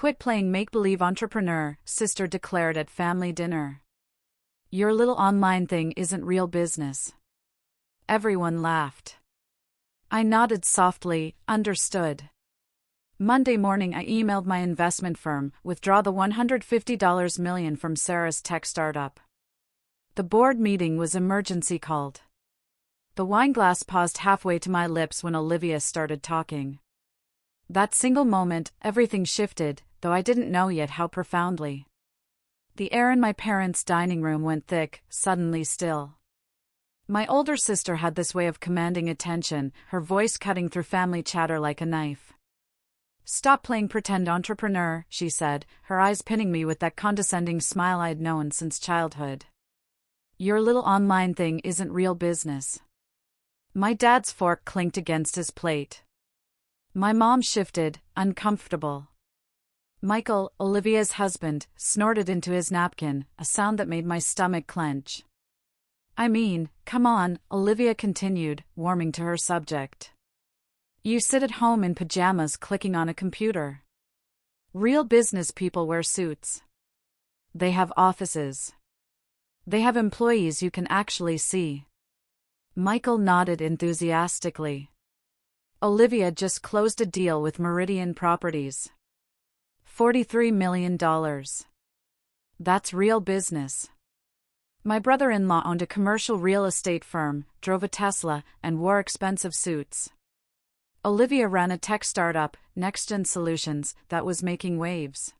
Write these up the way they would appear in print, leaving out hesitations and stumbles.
Quit playing make-believe entrepreneur, sister declared at family dinner. Your little online thing isn't real business. Everyone laughed. I nodded softly, understood. Monday morning I emailed my investment firm, withdraw the $150 million from Sarah's tech startup. The board meeting was emergency called. The wine glass paused halfway to my lips when Olivia started talking. That single moment, everything shifted, though I didn't know yet how profoundly. The air in my parents' dining room went thick, suddenly still. My older sister had this way of commanding attention, her voice cutting through family chatter like a knife. Stop playing pretend entrepreneur, she said, her eyes pinning me with that condescending smile I'd known since childhood. Your little online thing isn't real business. My dad's fork clinked against his plate. My mom shifted, uncomfortable. Michael, Olivia's husband, snorted into his napkin, a sound that made my stomach clench. I mean, come on, Olivia continued, warming to her subject. You sit at home in pajamas clicking on a computer. Real business people wear suits. They have offices. They have employees you can actually see. Michael nodded enthusiastically. Olivia just closed a deal with Meridian Properties. $43 million. That's real business. My brother-in-law owned a commercial real estate firm, drove a Tesla, and wore expensive suits. Olivia ran a tech startup, NextGen Solutions, that was making waves.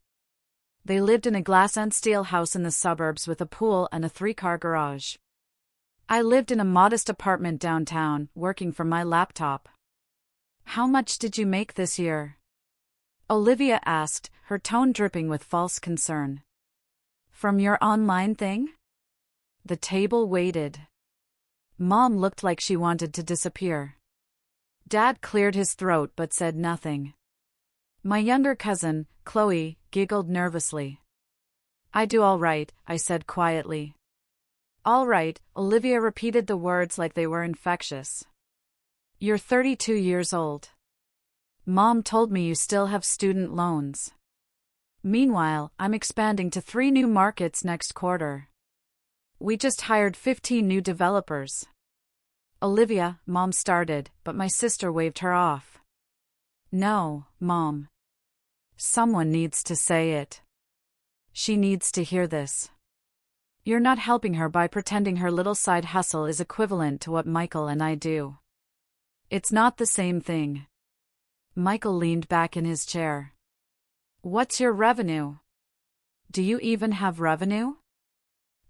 They lived in a glass and steel house in the suburbs with a pool and a 3-car garage. I lived in a modest apartment downtown, working from my laptop. How much did you make this year? Olivia asked, her tone dripping with false concern. From your online thing? The table waited. Mom looked like she wanted to disappear. Dad cleared his throat but said nothing. My younger cousin, Chloe, giggled nervously. I do all right, I said quietly. All right, Olivia repeated the words like they were infectious. You're 32 years old. Mom told me you still have student loans. Meanwhile, I'm expanding to 3 new markets next quarter. We just hired 15 new developers. Olivia, Mom started, but my sister waved her off. No, Mom. Someone needs to say it. She needs to hear this. You're not helping her by pretending her little side hustle is equivalent to what Michael and I do. It's not the same thing. Michael leaned back in his chair. What's your revenue? Do you even have revenue?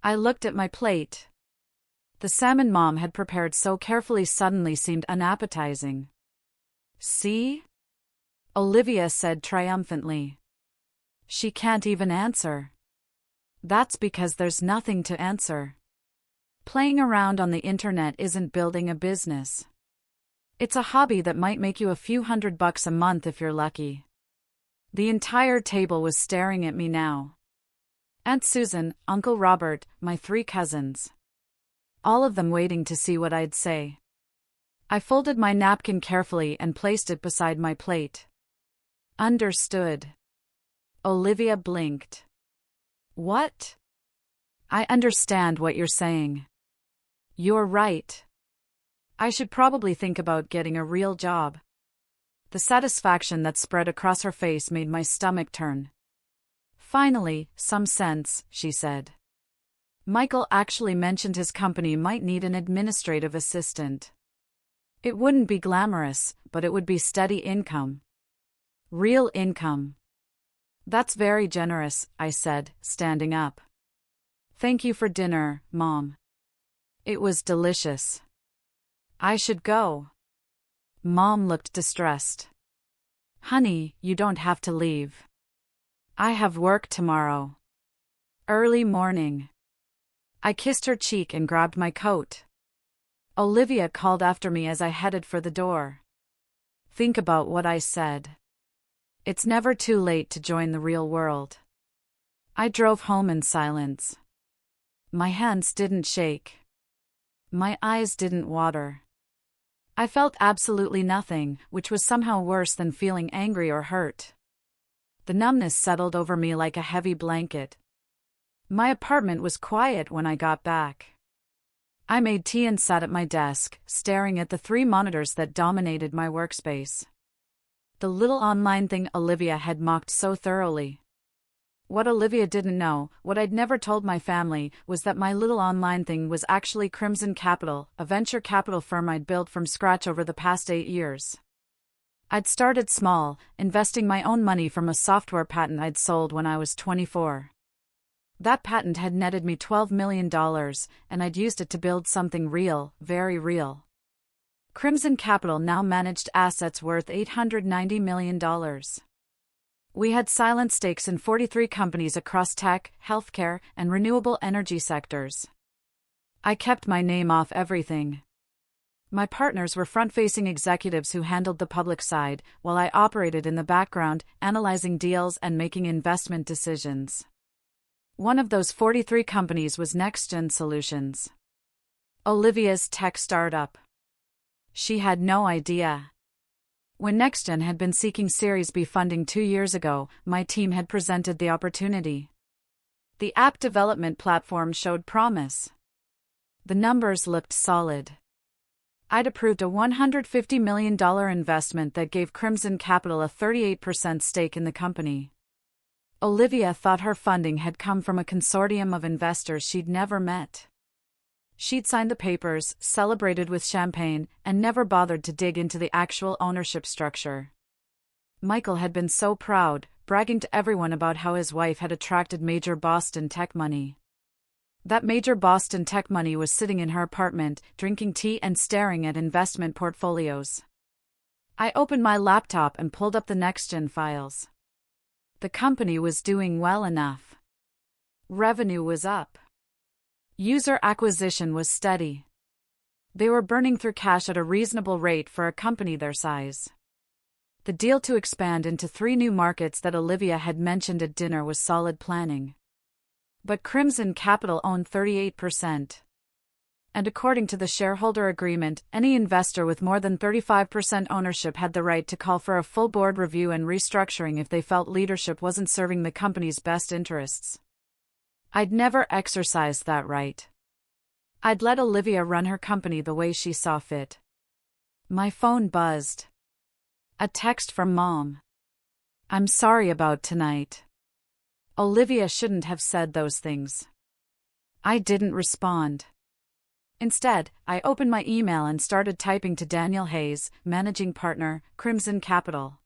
I looked at my plate. The salmon Mom had prepared so carefully suddenly seemed unappetizing. See? Olivia said triumphantly. She can't even answer. That's because there's nothing to answer. Playing around on the internet isn't building a business. It's a hobby that might make you a few $100 a month if you're lucky. The entire table was staring at me now. Aunt Susan, Uncle Robert, my 3 cousins. All of them waiting to see what I'd say. I folded my napkin carefully and placed it beside my plate. Understood. Olivia blinked. What? I understand what you're saying. You're right. I should probably think about getting a real job. The satisfaction that spread across her face made my stomach turn. Finally, some sense, she said. Michael actually mentioned his company might need an administrative assistant. It wouldn't be glamorous, but it would be steady income. Real income. That's very generous, I said, standing up. Thank you for dinner, Mom. It was delicious. I should go. Mom looked distressed. Honey, you don't have to leave. I have work tomorrow. Early morning. I kissed her cheek and grabbed my coat. Olivia called after me as I headed for the door. Think about what I said. It's never too late to join the real world. I drove home in silence. My hands didn't shake. My eyes didn't water. I felt absolutely nothing, which was somehow worse than feeling angry or hurt. The numbness settled over me like a heavy blanket. My apartment was quiet when I got back. I made tea and sat at my desk, staring at the 3 monitors that dominated my workspace. The little online thing Olivia had mocked so thoroughly. What Olivia didn't know, what I'd never told my family, was that my little online thing was actually Crimson Capital, a venture capital firm I'd built from scratch over the past 8 years. I'd started small, investing my own money from a software patent I'd sold when I was 24. That patent had netted me $12 million, and I'd used it to build something real, very real. Crimson Capital now managed assets worth $890 million. We had silent stakes in 43 companies across tech, healthcare, and renewable energy sectors. I kept my name off everything. My partners were front-facing executives who handled the public side, while I operated in the background, analyzing deals and making investment decisions. One of those 43 companies was NextGen Solutions, Olivia's tech startup. She had no idea. When NextGen had been seeking Series B funding 2 years ago, my team had presented the opportunity. The app development platform showed promise. The numbers looked solid. I'd approved a $150 million investment that gave Crimson Capital a 38% stake in the company. Olivia thought her funding had come from a consortium of investors she'd never met. She'd signed the papers, celebrated with champagne, and never bothered to dig into the actual ownership structure. Michael had been so proud, bragging to everyone about how his wife had attracted major Boston tech money. That major Boston tech money was sitting in her apartment, drinking tea and staring at investment portfolios. I opened my laptop and pulled up the NextGen files. The company was doing well enough. Revenue was up. User acquisition was steady. They were burning through cash at a reasonable rate for a company their size. The deal to expand into 3 new markets that Olivia had mentioned at dinner was solid planning. But Crimson Capital owned 38%. And according to the shareholder agreement, any investor with more than 35% ownership had the right to call for a full board review and restructuring if they felt leadership wasn't serving the company's best interests. I'd never exercised that right. I'd let Olivia run her company the way she saw fit. My phone buzzed. A text from Mom. "I'm sorry about tonight." Olivia shouldn't have said those things. I didn't respond. Instead, I opened my email and started typing to Daniel Hayes, managing partner, Crimson Capital.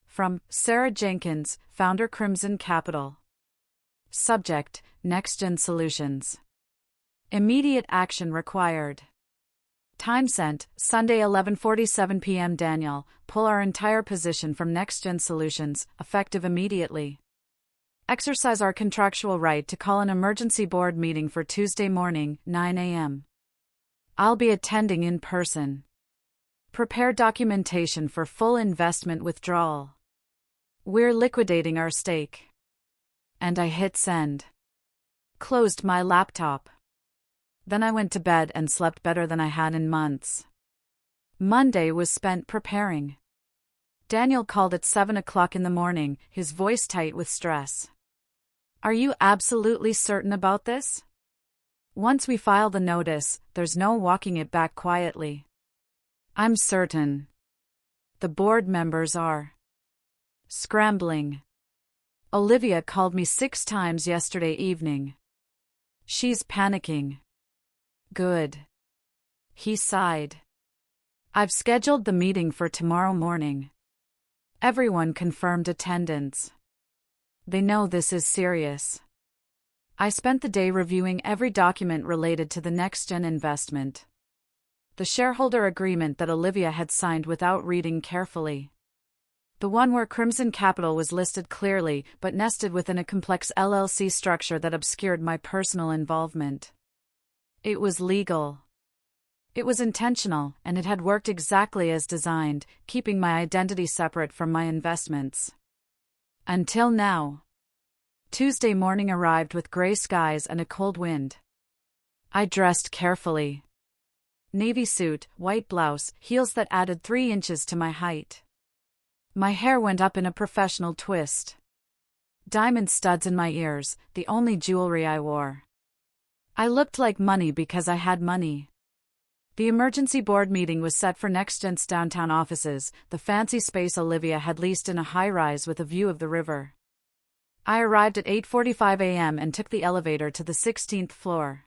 From Sarah Jenkins, founder, Crimson Capital. Subject: NextGen Solutions. Immediate action required. Time sent, Sunday 11:47 p.m. Daniel, pull our entire position from NextGen Solutions, effective immediately. Exercise our contractual right to call an emergency board meeting for Tuesday morning, 9 a.m. I'll be attending in person. Prepare documentation for full investment withdrawal. We're liquidating our stake. And I hit send. Closed my laptop. Then I went to bed and slept better than I had in months. Monday was spent preparing. Daniel called at 7 o'clock in the morning, his voice tight with stress. "Are you absolutely certain about this? Once we file the notice, there's no walking it back quietly." "I'm certain." "The board members are." Scrambling. Olivia called me 6 times yesterday evening. She's panicking. Good. He sighed. I've scheduled the meeting for tomorrow morning. Everyone confirmed attendance. They know this is serious. I spent the day reviewing every document related to the NextGen investment. The shareholder agreement that Olivia had signed without reading carefully. The one where Crimson Capital was listed clearly, but nested within a complex LLC structure that obscured my personal involvement. It was legal. It was intentional, and it had worked exactly as designed, keeping my identity separate from my investments. Until now. Tuesday morning arrived with gray skies and a cold wind. I dressed carefully. Navy suit, white blouse, heels that added 3 inches to my height. My hair went up in a professional twist. Diamond studs in my ears, the only jewelry I wore. I looked like money because I had money. The emergency board meeting was set for NextGen's downtown offices, the fancy space Olivia had leased in a high-rise with a view of the river. I arrived at 8:45 a.m. and took the elevator to the 16th floor.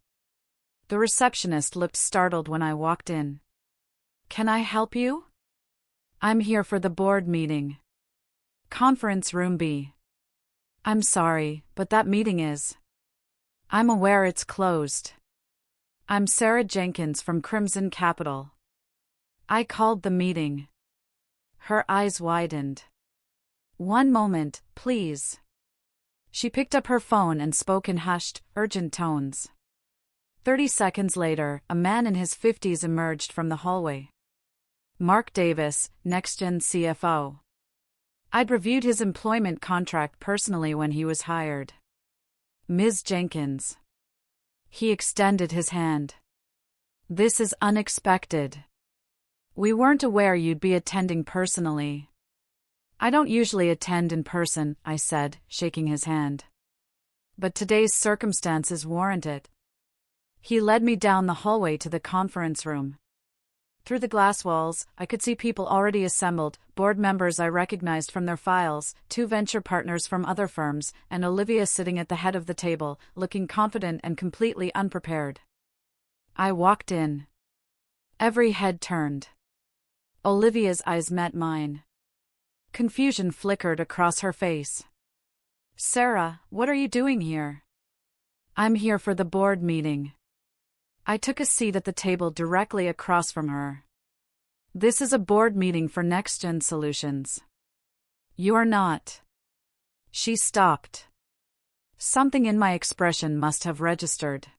The receptionist looked startled when I walked in. "Can I help you?" "I'm here for the board meeting." "Conference room B." "I'm sorry, but that meeting is." "I'm aware it's closed." "I'm Sarah Jenkins from Crimson Capital. I called the meeting." Her eyes widened. "One moment, please." She picked up her phone and spoke in hushed, urgent tones. 30 seconds later, a man in his 50s emerged from the hallway. Mark Davis, NextGen CFO. I'd reviewed his employment contract personally when he was hired. "Ms. Jenkins." He extended his hand. "This is unexpected. We weren't aware you'd be attending personally." "I don't usually attend in person," I said, shaking his hand. "But today's circumstances warrant it." He led me down the hallway to the conference room. Through the glass walls, I could see people already assembled, board members I recognized from their files, 2 venture partners from other firms, and Olivia sitting at the head of the table, looking confident and completely unprepared. I walked in. Every head turned. Olivia's eyes met mine. Confusion flickered across her face. "Sarah, what are you doing here?" "I'm here for the board meeting." I took a seat at the table directly across from her. "This is a board meeting for NextGen Solutions." "You're not." She stopped. Something in my expression must have registered.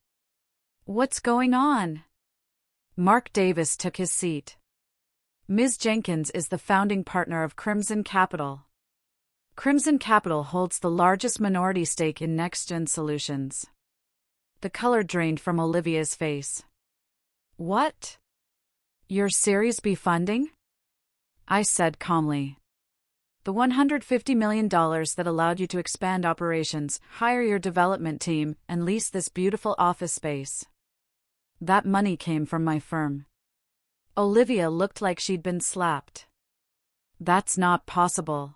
"What's going on?" Mark Davis took his seat. "Ms. Jenkins is the founding partner of Crimson Capital. Crimson Capital holds the largest minority stake in NextGen Solutions." The color drained from Olivia's face. "What? Your Series B funding?" I said calmly. "The $150 million that allowed you to expand operations, hire your development team, and lease this beautiful office space. That money came from my firm." Olivia looked like she'd been slapped. "That's not possible.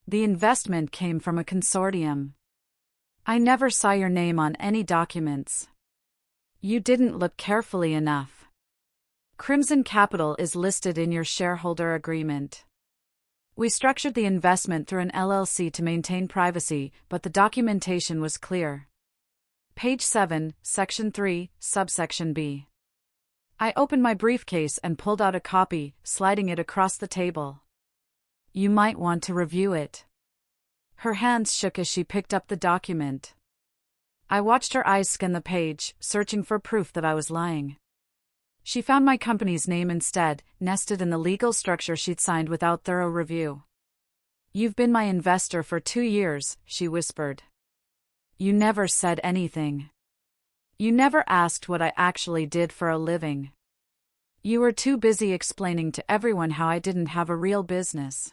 The investment came from a consortium. I never saw your name on any documents. You didn't look carefully enough. Crimson Capital is listed in your shareholder agreement. We structured the investment through an LLC to maintain privacy, but the documentation was clear. Page 7, Section 3, Subsection B." I opened my briefcase and pulled out a copy, sliding it across the table. "You might want to review it." Her hands shook as she picked up the document. I watched her eyes scan the page, searching for proof that I was lying. She found my company's name instead, nested in the legal structure she'd signed without thorough review. "You've been my investor for 2 years, she whispered. "You never said anything. You never asked what I actually did for a living. You were too busy explaining to everyone how I didn't have a real business."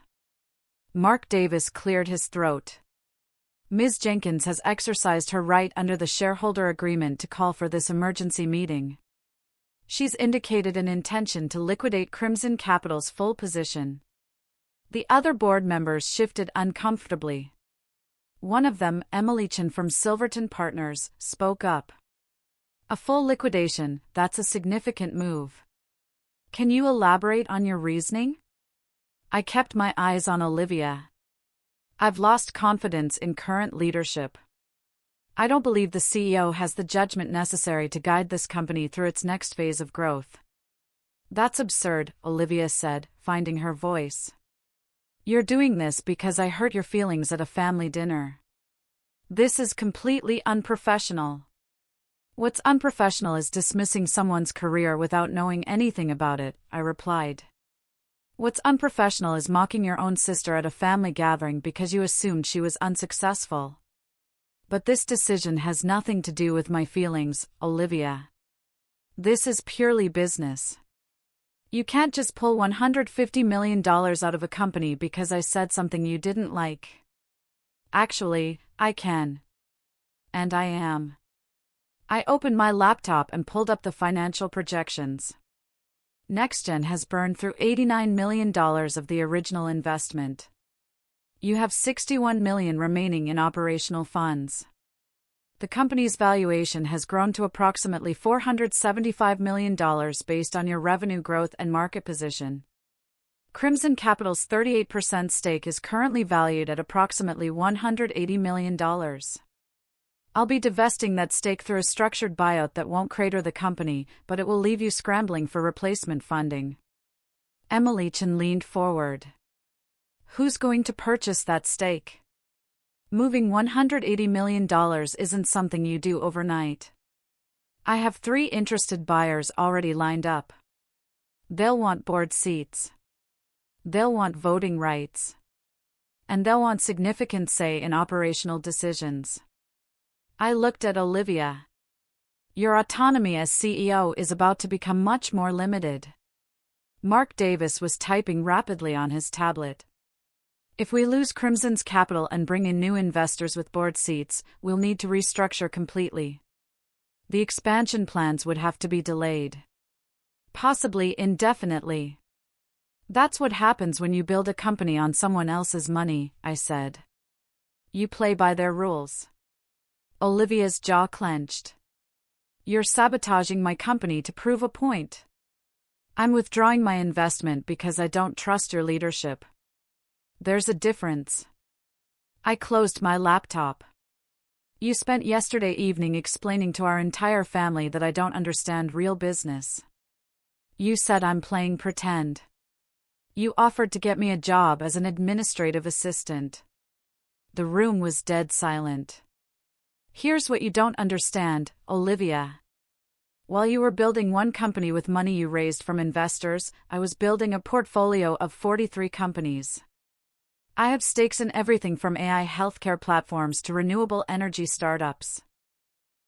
Mark Davis cleared his throat. "Ms. Jenkins has exercised her right under the shareholder agreement to call for this emergency meeting. She's indicated an intention to liquidate Crimson Capital's full position." The other board members shifted uncomfortably. One of them, Emily Chen from Silverton Partners, spoke up. "A full liquidation, that's a significant move. Can you elaborate on your reasoning?" I kept my eyes on Olivia. "I've lost confidence in current leadership. I don't believe the CEO has the judgment necessary to guide this company through its next phase of growth." "That's absurd," Olivia said, finding her voice. "You're doing this because I hurt your feelings at a family dinner. This is completely unprofessional." "What's unprofessional is dismissing someone's career without knowing anything about it," I replied. "What's unprofessional is mocking your own sister at a family gathering because you assumed she was unsuccessful. But this decision has nothing to do with my feelings, Olivia. This is purely business. You can't just pull $150 million out of a company because I said something you didn't like." Actually, I can. And I am. I opened my laptop and pulled up the financial projections. NextGen has burned through $89 million of the original investment. You have $61 million remaining in operational funds. The company's valuation has grown to approximately $475 million based on your revenue growth and market position. Crimson Capital's 38% stake is currently valued at approximately $180 million. I'll be divesting that stake through a structured buyout that won't crater the company, but it will leave you scrambling for replacement funding. Humiliation leaned forward. Who's going to purchase that stake? Moving $180 million isn't something you do overnight. I have 3 interested buyers already lined up. They'll want board seats. They'll want voting rights. And they'll want significant say in operational decisions. I looked at Olivia. Your autonomy as CEO is about to become much more limited. Mark Davis was typing rapidly on his tablet. If we lose Crimson's capital and bring in new investors with board seats, we'll need to restructure completely. The expansion plans would have to be delayed. Possibly indefinitely. That's what happens when you build a company on someone else's money, I said. You play by their rules. Olivia's jaw clenched. You're sabotaging my company to prove a point. I'm withdrawing my investment because I don't trust your leadership. There's a difference. I closed my laptop. You spent yesterday evening explaining to our entire family that I don't understand real business. You said I'm playing pretend. You offered to get me a job as an administrative assistant. The room was dead silent. Here's what you don't understand, Olivia. While you were building one company with money you raised from investors, I was building a portfolio of 43 companies. I have stakes in everything from AI healthcare platforms to renewable energy startups.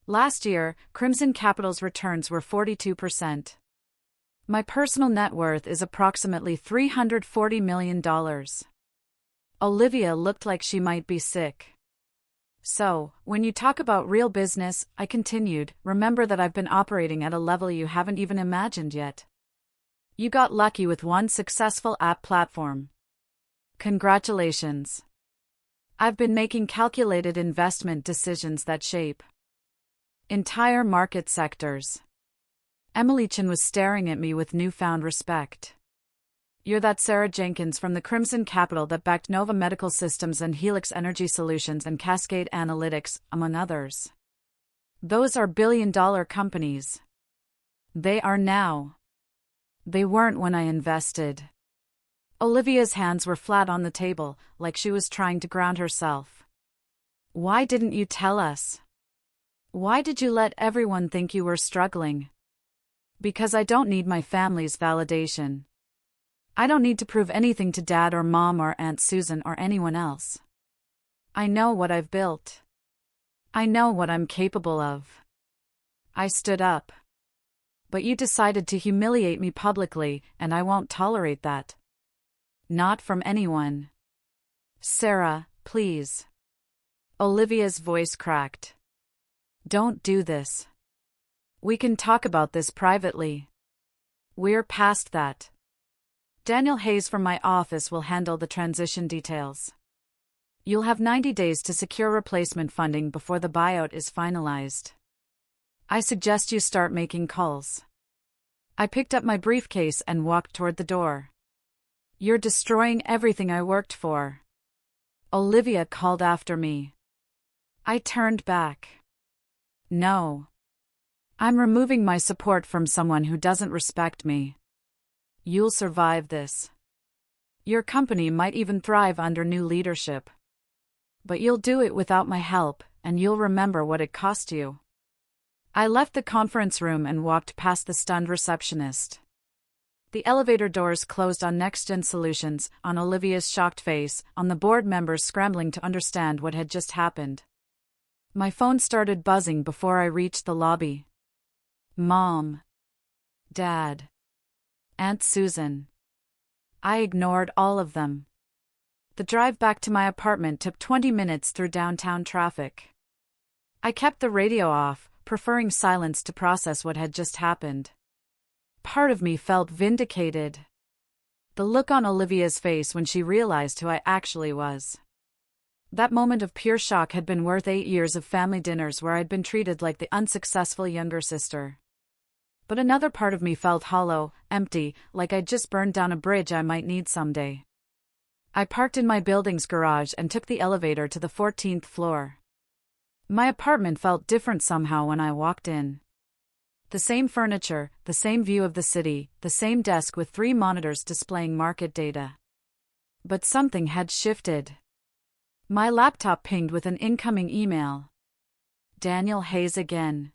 Last year, Crimson Capital's returns were 42%. My personal net worth is approximately $340 million. Olivia looked like she might be sick. So, when you talk about real business, I continued, remember that I've been operating at a level you haven't even imagined yet. You got lucky with one successful app platform. Congratulations. I've been making calculated investment decisions that shape entire market sectors. Humiliation was staring at me with newfound respect. You're that Sarah Jenkins from the Crimson Capital that backed Nova Medical Systems and Helix Energy Solutions and Cascade Analytics, among others. Those are billion-dollar companies. They are now. They weren't when I invested. Olivia's hands were flat on the table, like she was trying to ground herself. Why didn't you tell us? Why did you let everyone think you were struggling? Because I don't need my family's validation. I don't need to prove anything to Dad or Mom or Aunt Susan or anyone else. I know what I've built. I know what I'm capable of. I stood up. But you decided to humiliate me publicly, and I won't tolerate that. Not from anyone. Sarah, please. Olivia's voice cracked. Don't do this. We can talk about this privately. We're past that. Daniel Hayes from my office will handle the transition details. You'll have 90 days to secure replacement funding before the buyout is finalized. I suggest you start making calls. I picked up my briefcase and walked toward the door. You're destroying everything I worked for. Olivia called after me. I turned back. No. I'm removing my support from someone who doesn't respect me. You'll survive this. Your company might even thrive under new leadership. But you'll do it without my help, and you'll remember what it cost you. I left the conference room and walked past the stunned receptionist. The elevator doors closed on NextGen Solutions, on Olivia's shocked face, on the board members scrambling to understand what had just happened. My phone started buzzing before I reached the lobby. Mom. Dad. Aunt Susan. I ignored all of them. The drive back to my apartment took 20 minutes through downtown traffic. I kept the radio off, preferring silence to process what had just happened. Part of me felt vindicated. The look on Olivia's face when she realized who I actually was. That moment of pure shock had been worth 8 years of family dinners where I'd been treated like the unsuccessful younger sister. But another part of me felt hollow, empty, like I'd just burned down a bridge I might need someday. I parked in my building's garage and took the elevator to the 14th floor. My apartment felt different somehow when I walked in. The same furniture, the same view of the city, the same desk with 3 monitors displaying market data. But something had shifted. My laptop pinged with an incoming email. Daniel Hayes again.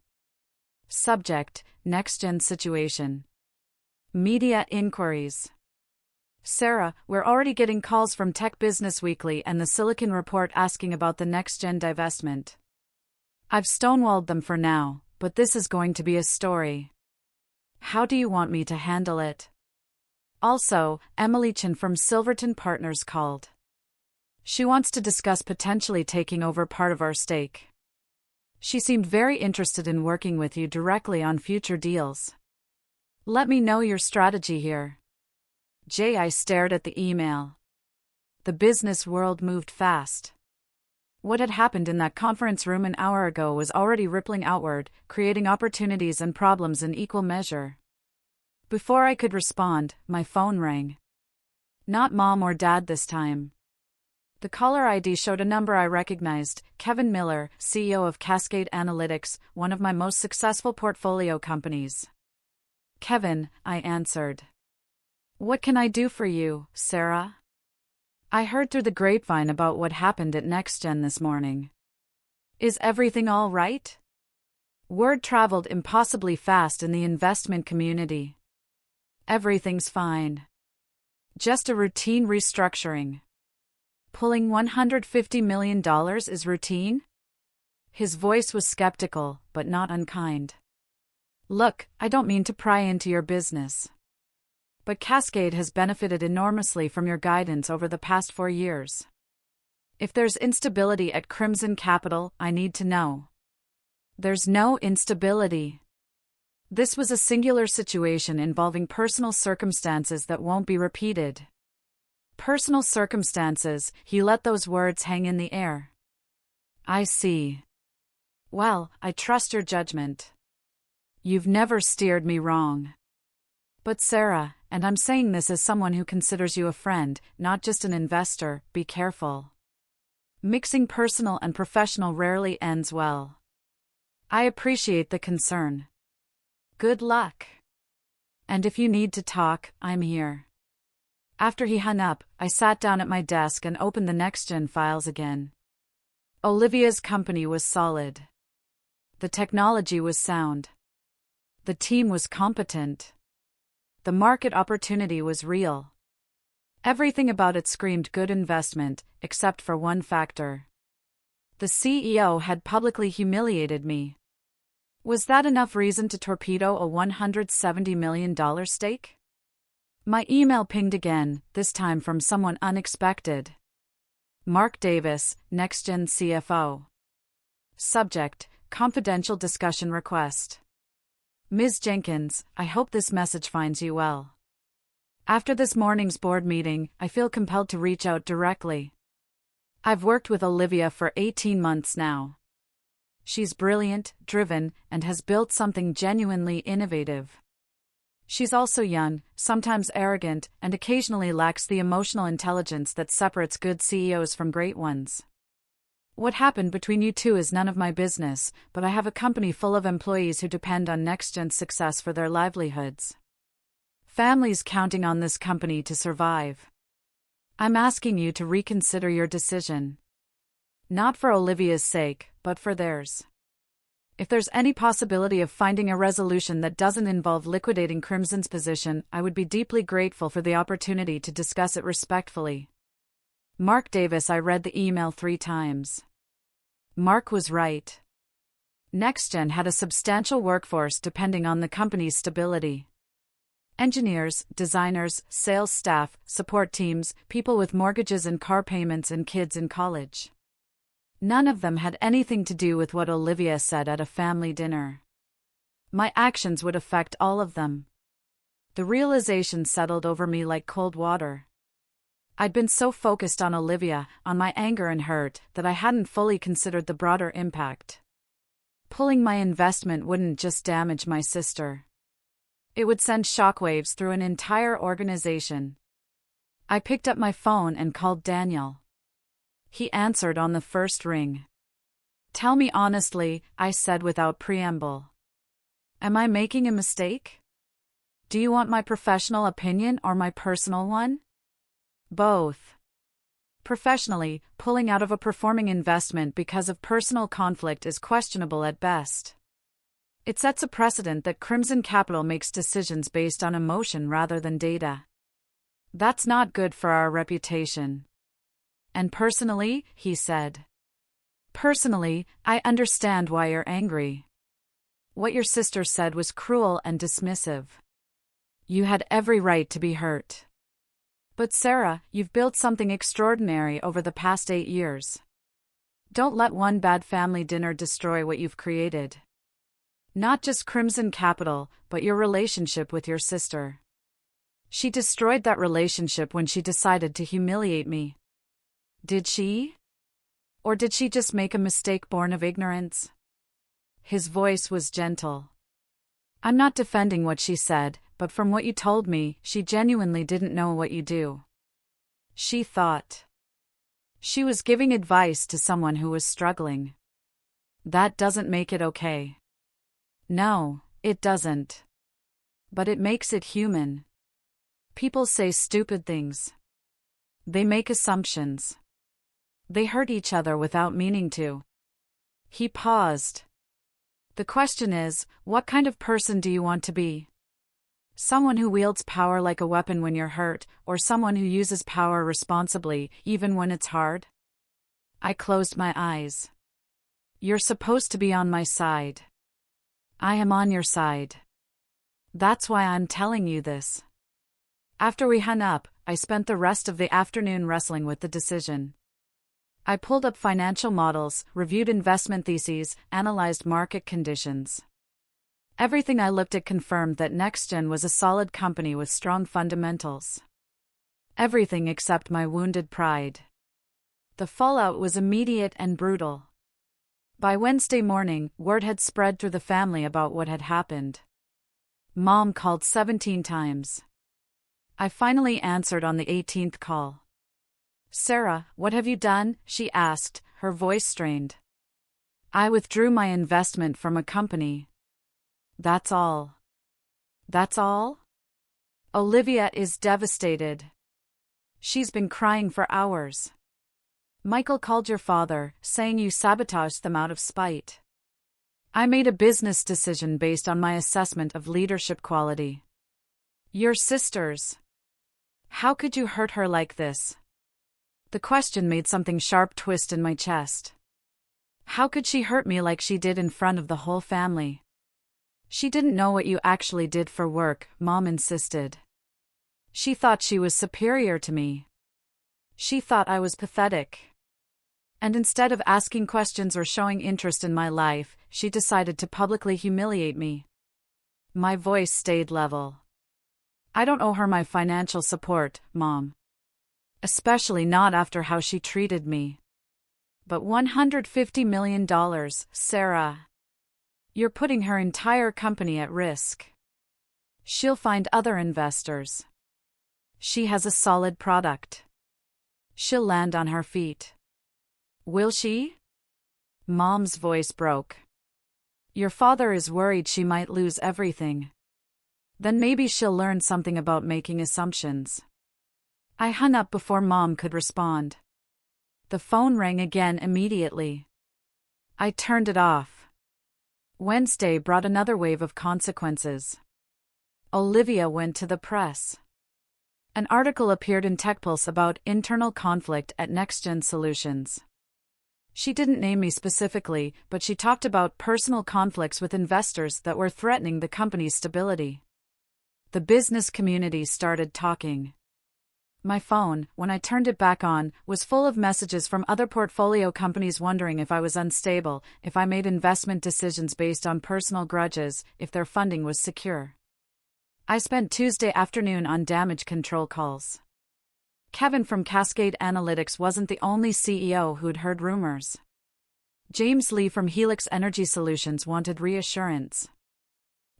Subject: Next-Gen Situation. Media Inquiries. Sarah, we're already getting calls from Tech Business Weekly and the Silicon Report asking about the next-gen divestment. I've stonewalled them for now, but this is going to be a story. How do you want me to handle it? Also, Emily Chen from Silverton Partners called. She wants to discuss potentially taking over part of our stake. She seemed very interested in working with you directly on future deals. Let me know your strategy here. I stared at the email. The business world moved fast. What had happened in that conference room an hour ago was already rippling outward, creating opportunities and problems in equal measure. Before I could respond, my phone rang. Not mom or dad this time. The caller ID showed a number I recognized: Kevin Miller, CEO of Cascade Analytics, one of my most successful portfolio companies. Kevin, I answered. What can I do for you, Sarah? I heard through the grapevine about what happened at NextGen this morning. Is everything all right? Word traveled impossibly fast in the investment community. Everything's fine. Just a routine restructuring. Pulling $150 million is routine? His voice was skeptical, but not unkind. Look, I don't mean to pry into your business. But Cascade has benefited enormously from your guidance over the past 4 years. If there's instability at Crimson Capital, I need to know. There's no instability. This was a singular situation involving personal circumstances that won't be repeated. Personal circumstances, he let those words hang in the air. I see. Well, I trust your judgment. You've never steered me wrong. But Sarah, and I'm saying this as someone who considers you a friend, not just an investor, be careful. Mixing personal and professional rarely ends well. I appreciate the concern. Good luck. And if you need to talk, I'm here. After he hung up, I sat down at my desk and opened the NextGen files again. Olivia's company was solid. The technology was sound. The team was competent. The market opportunity was real. Everything about it screamed good investment, except for one factor. The CEO had publicly humiliated me. Was that enough reason to torpedo a $170 million stake? My email pinged again, this time from someone unexpected. Mark Davis, NextGen CFO. Subject: Confidential discussion request. Ms. Jenkins, I hope this message finds you well. After this morning's board meeting, I feel compelled to reach out directly. I've worked with Olivia for 18 months now. She's brilliant, driven, and has built something genuinely innovative. She's also young, sometimes arrogant, and occasionally lacks the emotional intelligence that separates good CEOs from great ones. What happened between you two is none of my business, but I have a company full of employees who depend on NextGen's success for their livelihoods. Families counting on this company to survive. I'm asking you to reconsider your decision. Not for Olivia's sake, but for theirs. If there's any possibility of finding a resolution that doesn't involve liquidating Crimson's position, I would be deeply grateful for the opportunity to discuss it respectfully. Mark Davis. I read the email 3 times. Mark was right. NextGen had a substantial workforce depending on the company's stability. Engineers, designers, sales staff, support teams, people with mortgages and car payments and kids in college. None of them had anything to do with what Olivia said at a family dinner. My actions would affect all of them. The realization settled over me like cold water. I'd been so focused on Olivia, on my anger and hurt, that I hadn't fully considered the broader impact. Pulling my investment wouldn't just damage my sister. It would send shockwaves through an entire organization. I picked up my phone and called Daniel. He answered on the first ring. "Tell me honestly," I said without preamble. "Am I making a mistake? Do you want my professional opinion or my personal one?" "Both." Professionally, pulling out of a performing investment because of personal conflict is questionable at best. It sets a precedent that Crimson Capital makes decisions based on emotion rather than data. That's not good for our reputation. "And personally," he said. "Personally, I understand why you're angry. What your sister said was cruel and dismissive. You had every right to be hurt. But Sarah, you've built something extraordinary over the past 8 years. Don't let one bad family dinner destroy what you've created. Not just Crimson Capital, but your relationship with your sister. She destroyed that relationship when she decided to humiliate me. Did she? Or did she just make a mistake born of ignorance?" His voice was gentle. "I'm not defending what she said, but from what you told me, she genuinely didn't know what you do. She thought she was giving advice to someone who was struggling. That doesn't make it okay." "No, it doesn't. But it makes it human. People say stupid things. They make assumptions. They hurt each other without meaning to." He paused. "The question is, what kind of person do you want to be? Someone who wields power like a weapon when you're hurt, or someone who uses power responsibly, even when it's hard?" I closed my eyes. "You're supposed to be on my side. I am on your side. That's why I'm telling you this." After we hung up, I spent the rest of the afternoon wrestling with the decision. I pulled up financial models, reviewed investment theses, analyzed market conditions. Everything I looked at confirmed that NextGen was a solid company with strong fundamentals. Everything except my wounded pride. The fallout was immediate and brutal. By Wednesday morning, word had spread through the family about what had happened. Mom called 17 times. I finally answered on the 18th call. "Sarah, what have you done?" she asked, her voice strained. "I withdrew my investment from a company." "That's all." "That's all?" "Olivia is devastated. She's been crying for hours. Michael called your father, saying you sabotaged them out of spite. I made a business decision based on my assessment of leadership quality. Your sisters. How could you hurt her like this?" The question made something sharp twist in my chest. How could she hurt me like she did in front of the whole family? "She didn't know what you actually did for work," Mom insisted. "She thought she was superior to me. She thought I was pathetic. And instead of asking questions or showing interest in my life, she decided to publicly humiliate me." My voice stayed level. "I don't owe her my financial support, Mom. Especially not after how she treated me. But $150 million, Sarah. You're putting her entire company at risk. She'll find other investors. She has a solid product. She'll land on her feet." "Will she?" Mom's voice broke. "Your father is worried she might lose everything. Then maybe she'll learn something about making assumptions." I hung up before Mom could respond. The phone rang again immediately. I turned it off. Wednesday brought another wave of consequences. Olivia went to the press. An article appeared in TechPulse about internal conflict at NextGen Solutions. She didn't name me specifically, but she talked about personal conflicts with investors that were threatening the company's stability. The business community started talking. My phone, when I turned it back on, was full of messages from other portfolio companies wondering if I was unstable, if I made investment decisions based on personal grudges, if their funding was secure. I spent Tuesday afternoon on damage control calls. Kevin from Cascade Analytics wasn't the only CEO who'd heard rumors. James Lee from Helix Energy Solutions wanted reassurance.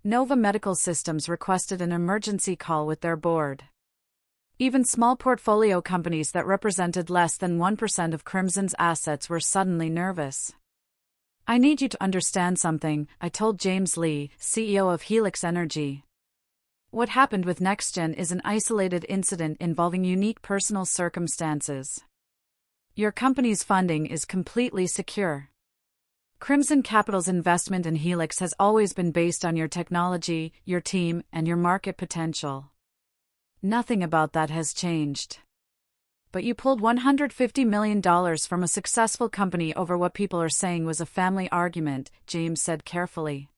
Nova Medical Systems requested an emergency call with their board. Even small portfolio companies that represented less than 1% of Crimson's assets were suddenly nervous. I need you to understand something, I told James Lee, CEO of Helix Energy. What happened with NextGen is an isolated incident involving unique personal circumstances. Your company's funding is completely secure. Crimson Capital's investment in Helix has always been based on your technology, your team, and your market potential. Nothing about that has changed. But you pulled $150 million from a successful company over what people are saying was a family argument, James said carefully.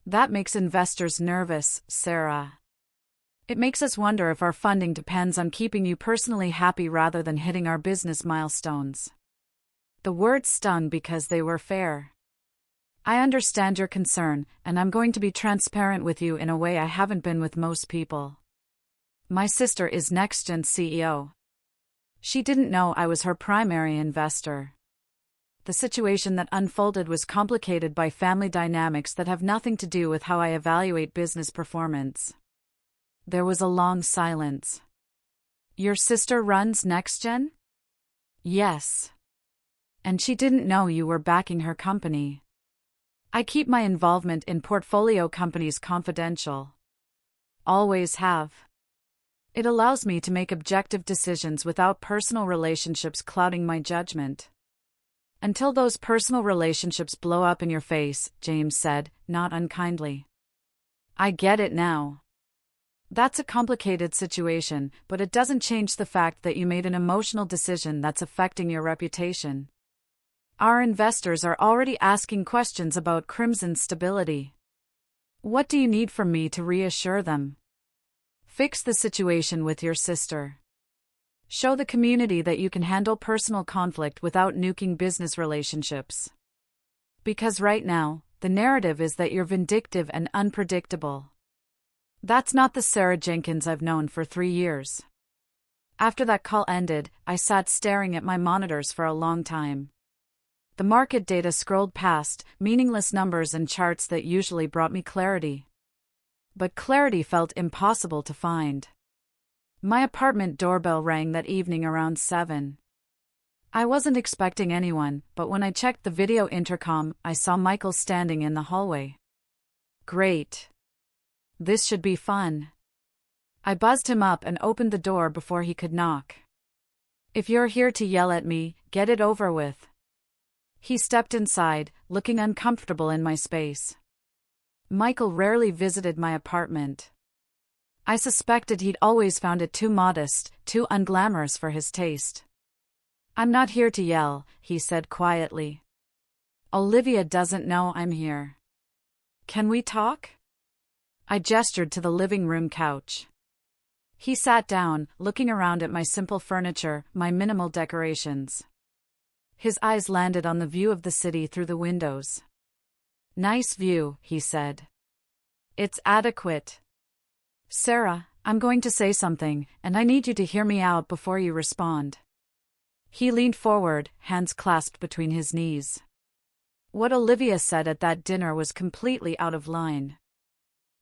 That makes investors nervous, Sarah. It makes us wonder if our funding depends on keeping you personally happy rather than hitting our business milestones. The words stung because they were fair. I understand your concern, and I'm going to be transparent with you in a way I haven't been with most people. My sister is NextGen's CEO. She didn't know I was her primary investor. The situation that unfolded was complicated by family dynamics that have nothing to do with how I evaluate business performance. There was a long silence. Your sister runs NextGen? Yes. And she didn't know you were backing her company. I keep my involvement in portfolio companies confidential. Always have. It allows me to make objective decisions without personal relationships clouding my judgment. Until those personal relationships blow up in your face, James said, not unkindly. I get it now. That's a complicated situation, but it doesn't change the fact that you made an emotional decision that's affecting your reputation. Our investors are already asking questions about Crimson's stability. What do you need from me to reassure them? Fix the situation with your sister. Show the community that you can handle personal conflict without nuking business relationships. Because right now, the narrative is that you're vindictive and unpredictable. That's not the Sarah Jenkins I've known for 3 years. After that call ended, I sat staring at my monitors for a long time. The market data scrolled past, meaningless numbers and charts that usually brought me clarity. But clarity felt impossible to find. My apartment doorbell rang that evening around 7. I wasn't expecting anyone, but when I checked the video intercom, I saw Michael standing in the hallway. Great. This should be fun. I buzzed him up and opened the door before he could knock. If you're here to yell at me, get it over with. He stepped inside, looking uncomfortable in my space. Michael rarely visited my apartment. I suspected he'd always found it too modest, too unglamorous for his taste. I'm not here to yell, he said quietly. Olivia doesn't know I'm here. Can we talk? I gestured to the living room couch. He sat down, looking around at my simple furniture, my minimal decorations. His eyes landed on the view of the city through the windows. Nice view, he said. It's adequate. Sarah, I'm going to say something, and I need you to hear me out before you respond. He leaned forward, hands clasped between his knees. What Olivia said at that dinner was completely out of line.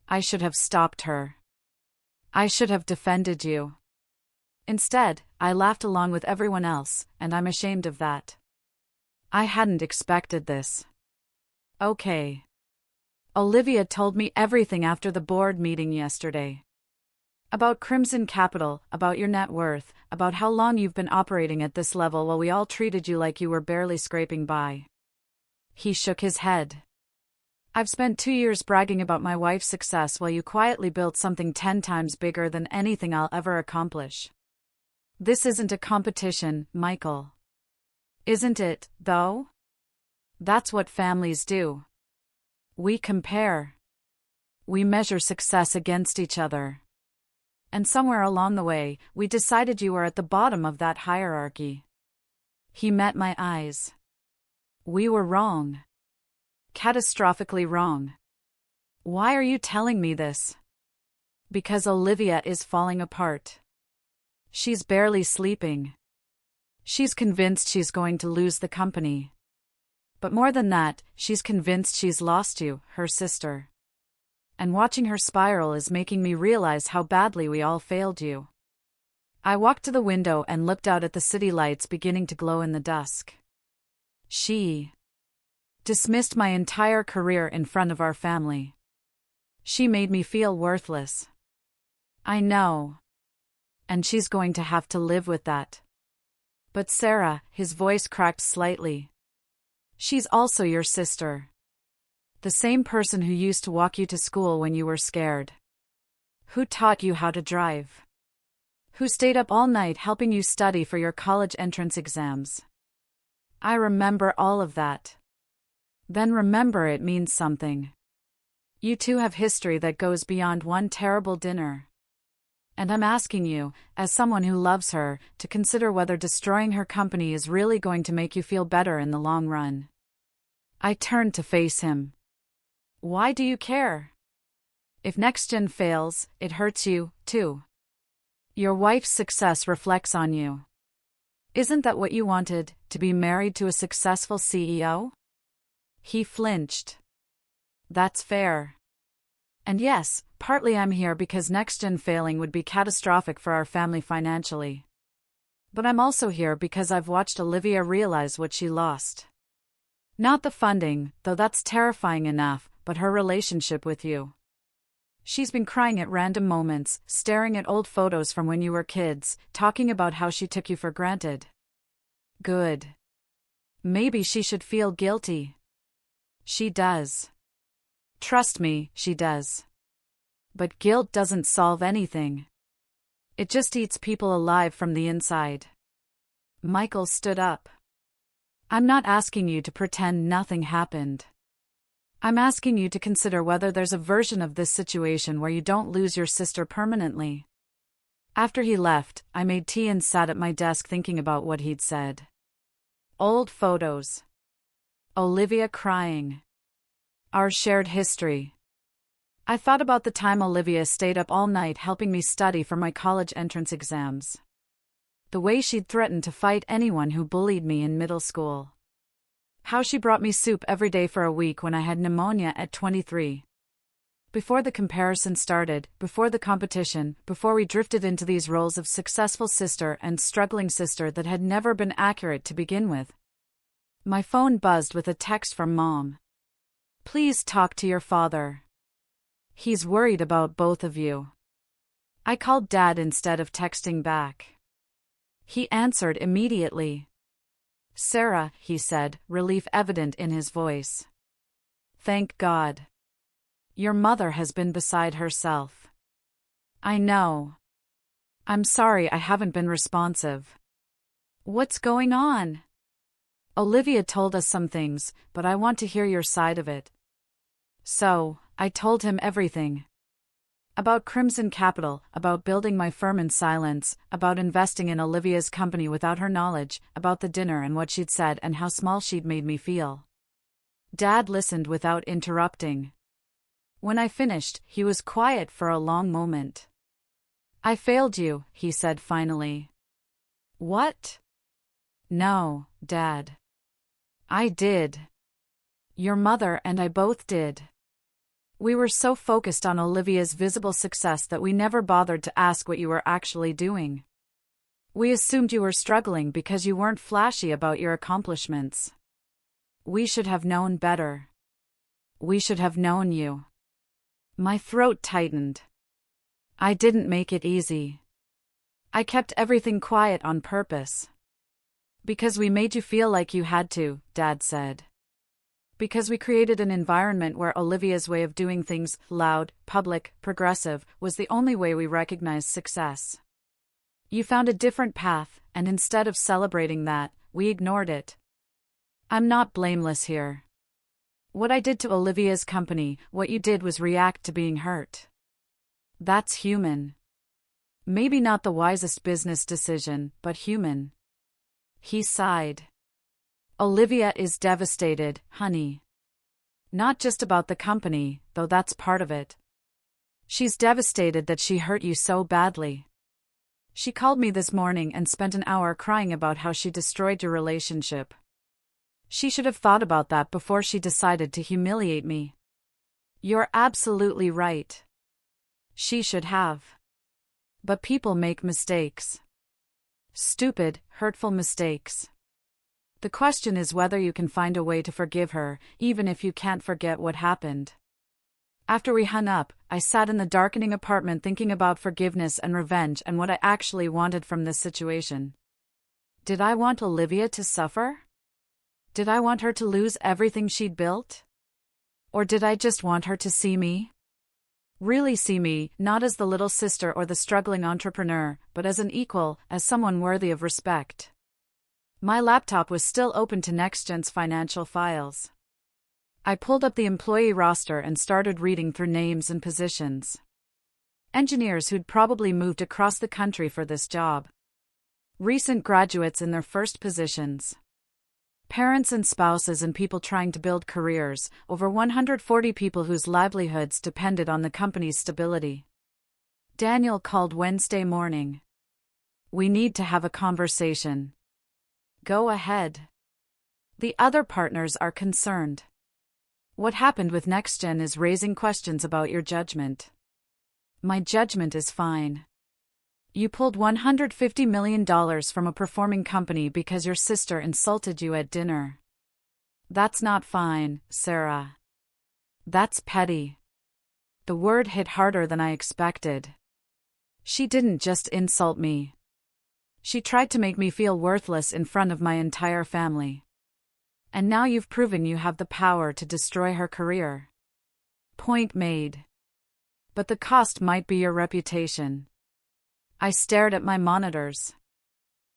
I should have stopped her. I should have defended you. Instead, I laughed along with everyone else, and I'm ashamed of that. I hadn't expected this. Okay. Olivia told me everything after the board meeting yesterday. About Crimson Capital, about your net worth, about how long you've been operating at this level while we all treated you like you were barely scraping by. He shook his head. I've spent 2 years bragging about my wife's success while you quietly built something 10 times bigger than anything I'll ever accomplish. This isn't a competition, Michael. Isn't it, though? That's what families do. We compare. We measure success against each other. And somewhere along the way, we decided you were at the bottom of that hierarchy. He met my eyes. We were wrong. Catastrophically wrong. Why are you telling me this? Because Olivia is falling apart. She's barely sleeping. She's convinced she's going to lose the company. But more than that, she's convinced she's lost you, her sister. And watching her spiral is making me realize how badly we all failed you. I walked to the window and looked out at the city lights beginning to glow in the dusk. She dismissed my entire career in front of our family. She made me feel worthless. I know. And she's going to have to live with that. But Sarah, his voice cracked slightly. She's also your sister. The same person who used to walk you to school when you were scared. Who taught you how to drive. Who stayed up all night helping you study for your college entrance exams. I remember all of that. Then remember it means something. You two have history that goes beyond one terrible dinner. And I'm asking you, as someone who loves her, to consider whether destroying her company is really going to make you feel better in the long run. I turned to face him. Why do you care? If NextGen fails, it hurts you, too. Your wife's success reflects on you. Isn't that what you wanted, to be married to a successful CEO? He flinched. That's fair. And yes, partly I'm here because NextGen failing would be catastrophic for our family financially. But I'm also here because I've watched Olivia realize what she lost. Not the funding, though that's terrifying enough, but her relationship with you. She's been crying at random moments, staring at old photos from when you were kids, talking about how she took you for granted. Good. Maybe she should feel guilty. She does. Trust me, she does. But guilt doesn't solve anything. It just eats people alive from the inside. Michael stood up. I'm not asking you to pretend nothing happened. I'm asking you to consider whether there's a version of this situation where you don't lose your sister permanently. After he left, I made tea and sat at my desk thinking about what he'd said. Old photos. Olivia crying. Our shared history. I thought about the time Olivia stayed up all night helping me study for my college entrance exams. The way she'd threatened to fight anyone who bullied me in middle school. How she brought me soup every day for a week when I had pneumonia at 23. Before the comparison started, before the competition, before we drifted into these roles of successful sister and struggling sister that had never been accurate to begin with. My phone buzzed with a text from Mom. Please talk to your father. He's worried about both of you. I called Dad instead of texting back. He answered immediately. Sarah, he said, relief evident in his voice. Thank God. Your mother has been beside herself. I know. I'm sorry I haven't been responsive. What's going on? Olivia told us some things, but I want to hear your side of it. So, I told him everything. About Crimson Capital, about building my firm in silence, about investing in Olivia's company without her knowledge, about the dinner and what she'd said and how small she'd made me feel. Dad listened without interrupting. When I finished, he was quiet for a long moment. I failed you, he said finally. What? No, Dad. I did. Your mother and I both did. We were so focused on Olivia's visible success that we never bothered to ask what you were actually doing. We assumed you were struggling because you weren't flashy about your accomplishments. We should have known better. We should have known you. My throat tightened. I didn't make it easy. I kept everything quiet on purpose. Because we made you feel like you had to, Dad said. Because we created an environment where Olivia's way of doing things, loud, public, progressive, was the only way we recognized success. You found a different path, and instead of celebrating that, we ignored it. I'm not blameless here. What I did to Olivia's company, what you did was react to being hurt. That's human. Maybe not the wisest business decision, but human. He sighed. Olivia is devastated, honey. Not just about the company, though that's part of it. She's devastated that she hurt you so badly. She called me this morning and spent an hour crying about how she destroyed your relationship. She should have thought about that before she decided to humiliate me. You're absolutely right. She should have. But people make mistakes. Stupid, hurtful mistakes. The question is whether you can find a way to forgive her, even if you can't forget what happened. After we hung up, I sat in the darkening apartment thinking about forgiveness and revenge and what I actually wanted from this situation. Did I want Olivia to suffer? Did I want her to lose everything she'd built? Or did I just want her to see me? Really see me, not as the little sister or the struggling entrepreneur, but as an equal, as someone worthy of respect. My laptop was still open to NextGen's financial files. I pulled up the employee roster and started reading through names and positions. Engineers who'd probably moved across the country for this job. Recent graduates in their first positions. Parents and spouses and people trying to build careers, over 140 people whose livelihoods depended on the company's stability. Daniel called Wednesday morning. We need to have a conversation. Go ahead. The other partners are concerned. What happened with NextGen is raising questions about your judgment. My judgment is fine. You pulled $150 million from a performing company because your sister insulted you at dinner. That's not fine, Sarah. That's petty. The word hit harder than I expected. She didn't just insult me. She tried to make me feel worthless in front of my entire family. And now you've proven you have the power to destroy her career. Point made. But the cost might be your reputation. I stared at my monitors.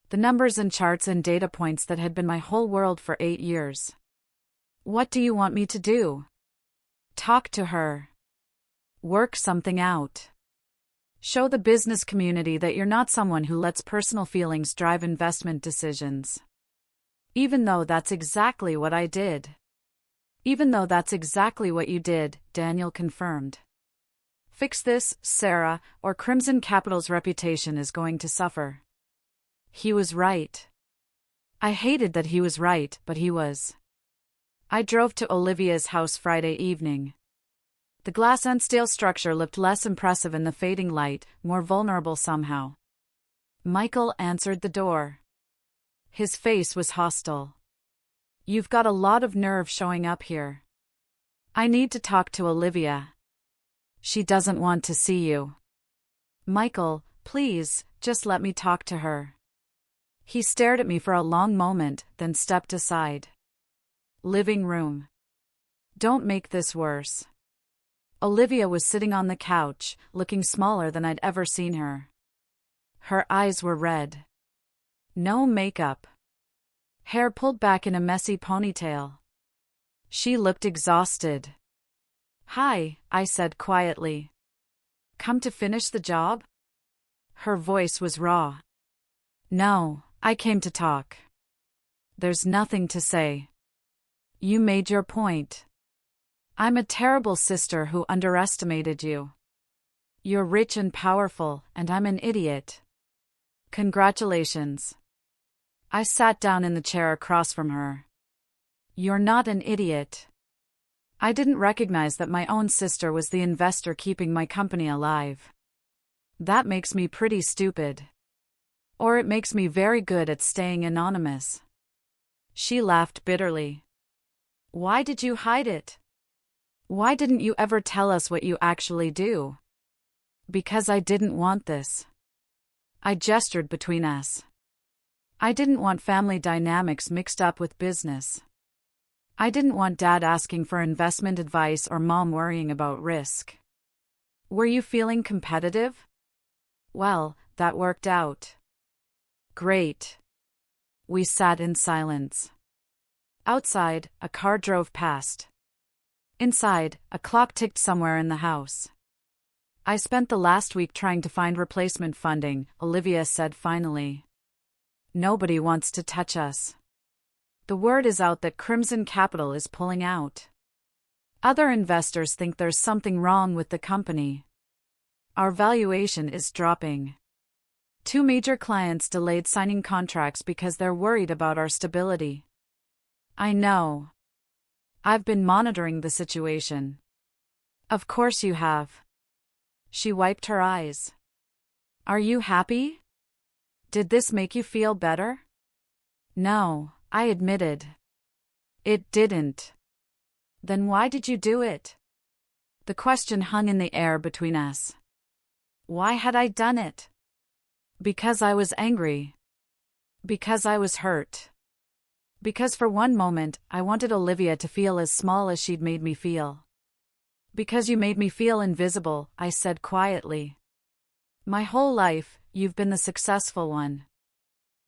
The numbers and charts and data points that had been my whole world for 8 years. What do you want me to do? Talk to her. Work something out. Show the business community that you're not someone who lets personal feelings drive investment decisions. Even though that's exactly what I did. Even though that's exactly what you did, Daniel confirmed. Fix this, Sarah, or Crimson Capital's reputation is going to suffer. He was right. I hated that he was right, but he was. I drove to Olivia's house Friday evening. The glass and steel structure looked less impressive in the fading light, more vulnerable somehow. Michael answered the door. His face was hostile. You've got a lot of nerve showing up here. I need to talk to Olivia. She doesn't want to see you. Michael, please, just let me talk to her. He stared at me for a long moment, then stepped aside. Living room. Don't make this worse. Olivia was sitting on the couch, looking smaller than I'd ever seen her. Her eyes were red. No makeup. Hair pulled back in a messy ponytail. She looked exhausted. Hi, I said quietly. Come to finish the job? Her voice was raw. No, I came to talk. There's nothing to say. You made your point. I'm a terrible sister who underestimated you. You're rich and powerful, and I'm an idiot. Congratulations. I sat down in the chair across from her. You're not an idiot. I didn't recognize that my own sister was the investor keeping my company alive. That makes me pretty stupid. Or it makes me very good at staying anonymous. She laughed bitterly. Why did you hide it? Why didn't you ever tell us what you actually do? Because I didn't want this. I gestured between us. I didn't want family dynamics mixed up with business. I didn't want Dad asking for investment advice or Mom worrying about risk. Were you feeling competitive? Well, that worked out. Great. We sat in silence. Outside, a car drove past. Inside, a clock ticked somewhere in the house. I spent the last week trying to find replacement funding, Olivia said finally. Nobody wants to touch us. The word is out that Crimson Capital is pulling out. Other investors think there's something wrong with the company. Our valuation is dropping. 2 major clients delayed signing contracts because they're worried about our stability. I know. I've been monitoring the situation. Of course you have. She wiped her eyes. Are you happy? Did this make you feel better? No, I admitted. It didn't. Then why did you do it? The question hung in the air between us. Why had I done it? Because I was angry. Because I was hurt. Because for one moment, I wanted Olivia to feel as small as she'd made me feel. Because you made me feel invisible, I said quietly. My whole life, you've been the successful one.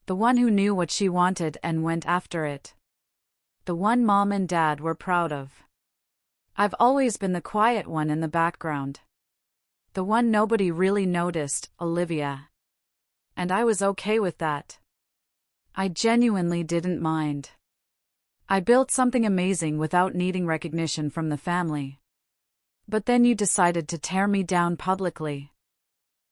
The one who knew what she wanted and went after it. The one Mom and Dad were proud of. I've always been the quiet one in the background. The one nobody really noticed, Olivia. And I was okay with that. I genuinely didn't mind. I built something amazing without needing recognition from the family. But then you decided to tear me down publicly.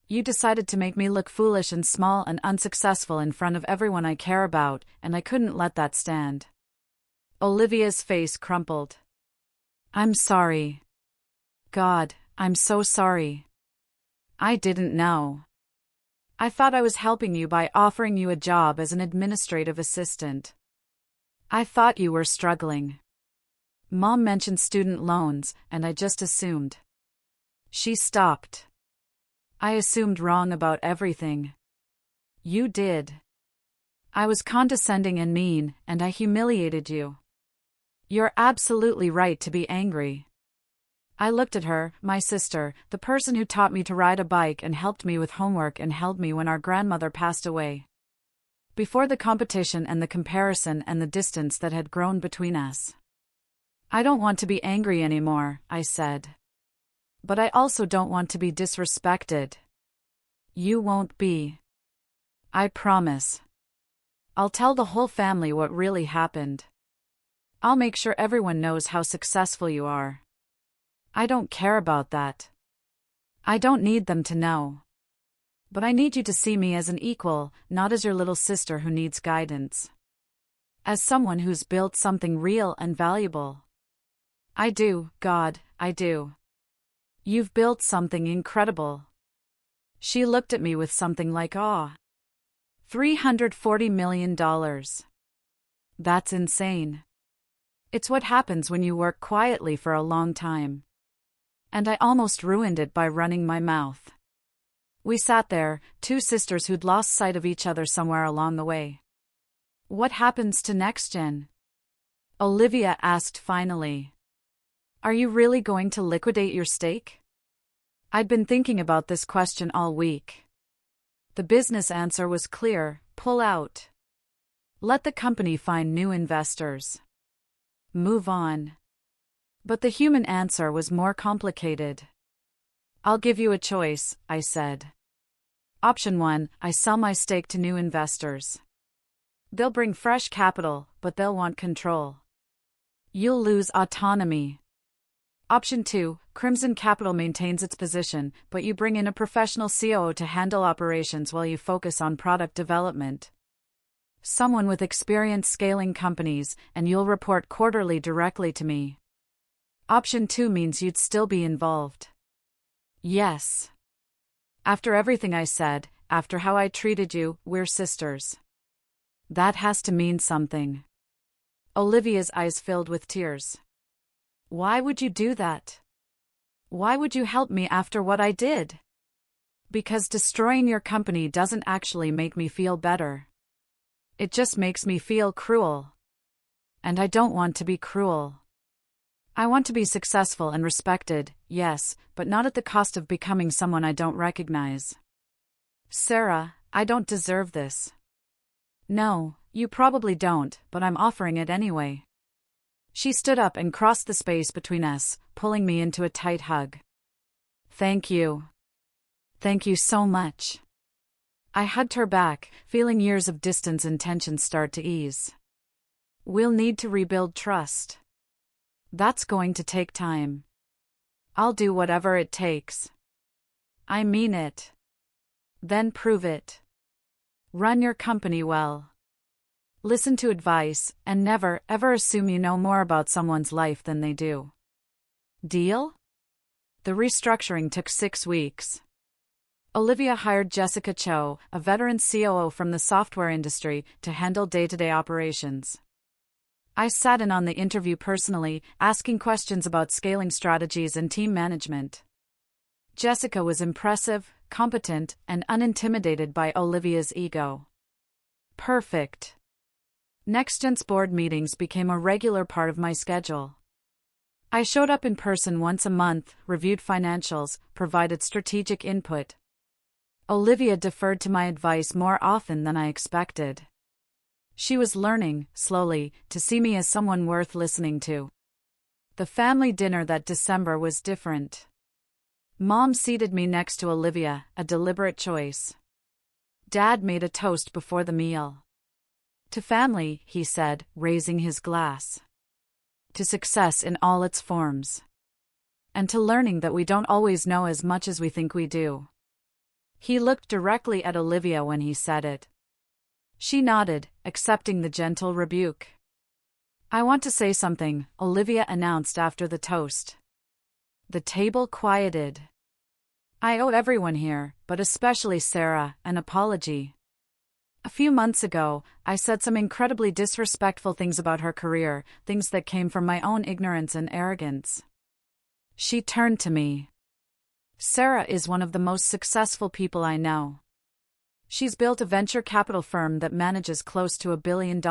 You decided to make me look foolish and small and unsuccessful in front of everyone I care about, and I couldn't let that stand. Olivia's face crumpled. I'm sorry. God, I'm so sorry. I didn't know. I thought I was helping you by offering you a job as an administrative assistant. I thought you were struggling. Mom mentioned student loans, and I just assumed. She stopped. I assumed wrong about everything. You did. I was condescending and mean, and I humiliated you. You're absolutely right to be angry. I looked at her, my sister, the person who taught me to ride a bike and helped me with homework and held me when our grandmother passed away. Before the competition and the comparison and the distance that had grown between us. I don't want to be angry anymore, I said. But I also don't want to be disrespected. You won't be. I promise. I'll tell the whole family what really happened. I'll make sure everyone knows how successful you are. I don't care about that. I don't need them to know. But I need you to see me as an equal, not as your little sister who needs guidance. As someone who's built something real and valuable. I do, God, I do. You've built something incredible. She looked at me with something like awe. $340 million. That's insane. It's what happens when you work quietly for a long time. And I almost ruined it by running my mouth. We sat there, 2 sisters who'd lost sight of each other somewhere along the way. What happens to NextGen? Olivia asked finally. Are you really going to liquidate your stake? I'd been thinking about this question all week. The business answer was clear: pull out. Let the company find new investors. Move on. But the human answer was more complicated. I'll give you a choice, I said. Option 1, I sell my stake to new investors. They'll bring fresh capital, but they'll want control. You'll lose autonomy. Option 2, Crimson Capital maintains its position, but you bring in a professional COO to handle operations while you focus on product development. Someone with experience scaling companies, and you'll report quarterly directly to me. Option 2 means you'd still be involved. Yes. After everything I said, after how I treated you, we're sisters. That has to mean something. Olivia's eyes filled with tears. Why would you do that? Why would you help me after what I did? Because destroying your company doesn't actually make me feel better. It just makes me feel cruel. And I don't want to be cruel. I want to be successful and respected, yes, but not at the cost of becoming someone I don't recognize. Sarah, I don't deserve this. No, you probably don't, but I'm offering it anyway. She stood up and crossed the space between us, pulling me into a tight hug. Thank you. Thank you so much. I hugged her back, feeling years of distance and tension start to ease. We'll need to rebuild trust. That's going to take time. I'll do whatever it takes. I mean it. Then prove it. Run your company well. Listen to advice, and never, ever assume you know more about someone's life than they do. Deal? The restructuring took 6 weeks. Olivia hired Jessica Cho, a veteran COO from the software industry, to handle day-to-day operations. I sat in on the interview personally, asking questions about scaling strategies and team management. Jessica was impressive, competent, and unintimidated by Olivia's ego. Perfect. NextGen's board meetings became a regular part of my schedule. I showed up in person once a month, reviewed financials, provided strategic input. Olivia deferred to my advice more often than I expected. She was learning, slowly, to see me as someone worth listening to. The family dinner that December was different. Mom seated me next to Olivia, a deliberate choice. Dad made a toast before the meal. To family, he said, raising his glass. To success in all its forms. And to learning that we don't always know as much as we think we do. He looked directly at Olivia when he said it. She nodded, accepting the gentle rebuke. I want to say something, Olivia announced after the toast. The table quieted. I owe everyone here, but especially Sarah, an apology. A few months ago, I said some incredibly disrespectful things about her career, things that came from my own ignorance and arrogance. She turned to me. Sarah is one of the most successful people I know. She's built a venture capital firm that manages close to $1 billion.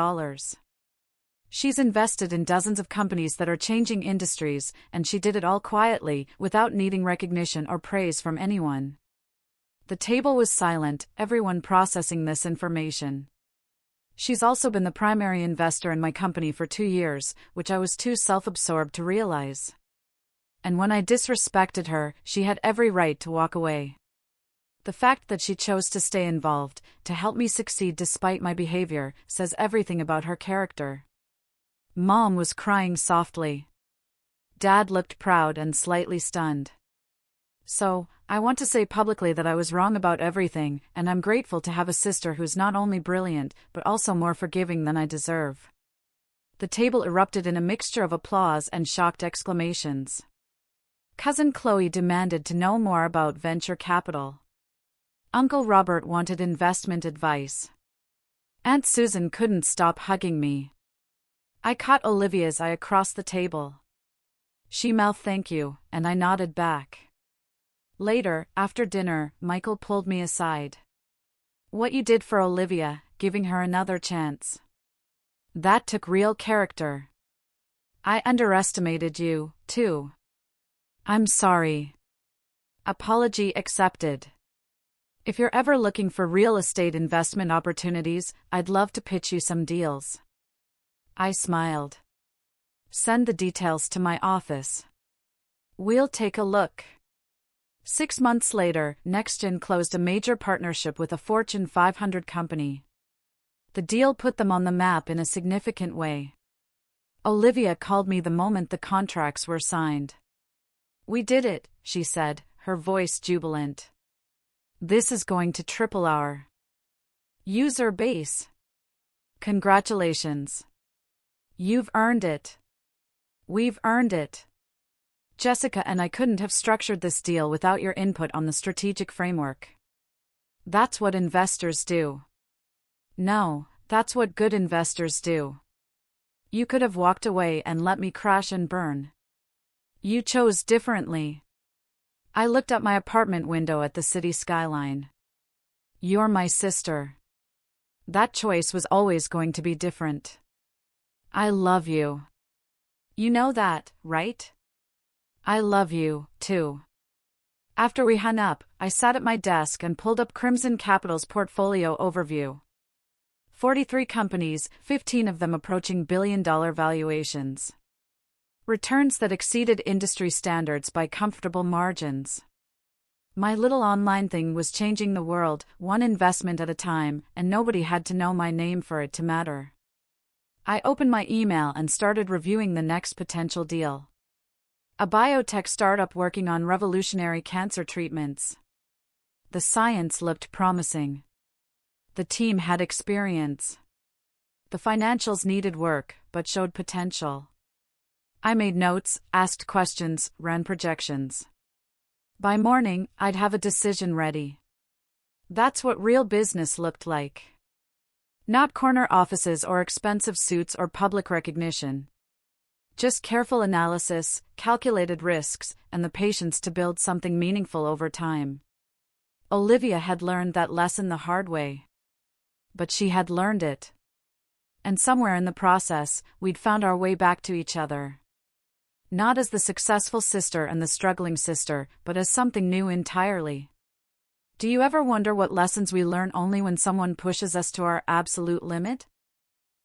She's invested in dozens of companies that are changing industries, and she did it all quietly, without needing recognition or praise from anyone. The table was silent, everyone processing this information. She's also been the primary investor in my company for 2 years, which I was too self-absorbed to realize. And when I disrespected her, she had every right to walk away. The fact that she chose to stay involved, to help me succeed despite my behavior, says everything about her character. Mom was crying softly. Dad looked proud and slightly stunned. So, I want to say publicly that I was wrong about everything, and I'm grateful to have a sister who's not only brilliant, but also more forgiving than I deserve. The table erupted in a mixture of applause and shocked exclamations. Cousin Chloe demanded to know more about venture capital. Uncle Robert wanted investment advice. Aunt Susan couldn't stop hugging me. I caught Olivia's eye across the table. She mouthed thank you, and I nodded back. Later, after dinner, Michael pulled me aside. What you did for Olivia, giving her another chance. That took real character. I underestimated you, too. I'm sorry. Apology accepted. If you're ever looking for real estate investment opportunities, I'd love to pitch you some deals. I smiled. Send the details to my office. We'll take a look. 6 months later, NextGen closed a major partnership with a Fortune 500 company. The deal put them on the map in a significant way. Olivia called me the moment the contracts were signed. We did it, she said, her voice jubilant. This is going to triple our user base. Congratulations. You've earned it. We've earned it. Jessica and I couldn't have structured this deal without your input on the strategic framework. That's what investors do. No, that's what good investors do. You could have walked away and let me crash and burn. You chose differently. I looked out my apartment window at the city skyline. You're my sister. That choice was always going to be different. I love you. You know that, right? I love you, too. After we hung up, I sat at my desk and pulled up Crimson Capital's portfolio overview. 43 companies, 15 of them approaching billion-dollar valuations. Returns that exceeded industry standards by comfortable margins. My little online thing was changing the world, one investment at a time, and nobody had to know my name for it to matter. I opened my email and started reviewing the next potential deal. A biotech startup working on revolutionary cancer treatments. The science looked promising. The team had experience. The financials needed work, but showed potential. I made notes, asked questions, ran projections. By morning, I'd have a decision ready. That's what real business looked like. Not corner offices or expensive suits or public recognition. Just careful analysis, calculated risks, and the patience to build something meaningful over time. Olivia had learned that lesson the hard way. But she had learned it. And somewhere in the process, we'd found our way back to each other. Not as the successful sister and the struggling sister, but as something new entirely. Do you ever wonder what lessons we learn only when someone pushes us to our absolute limit?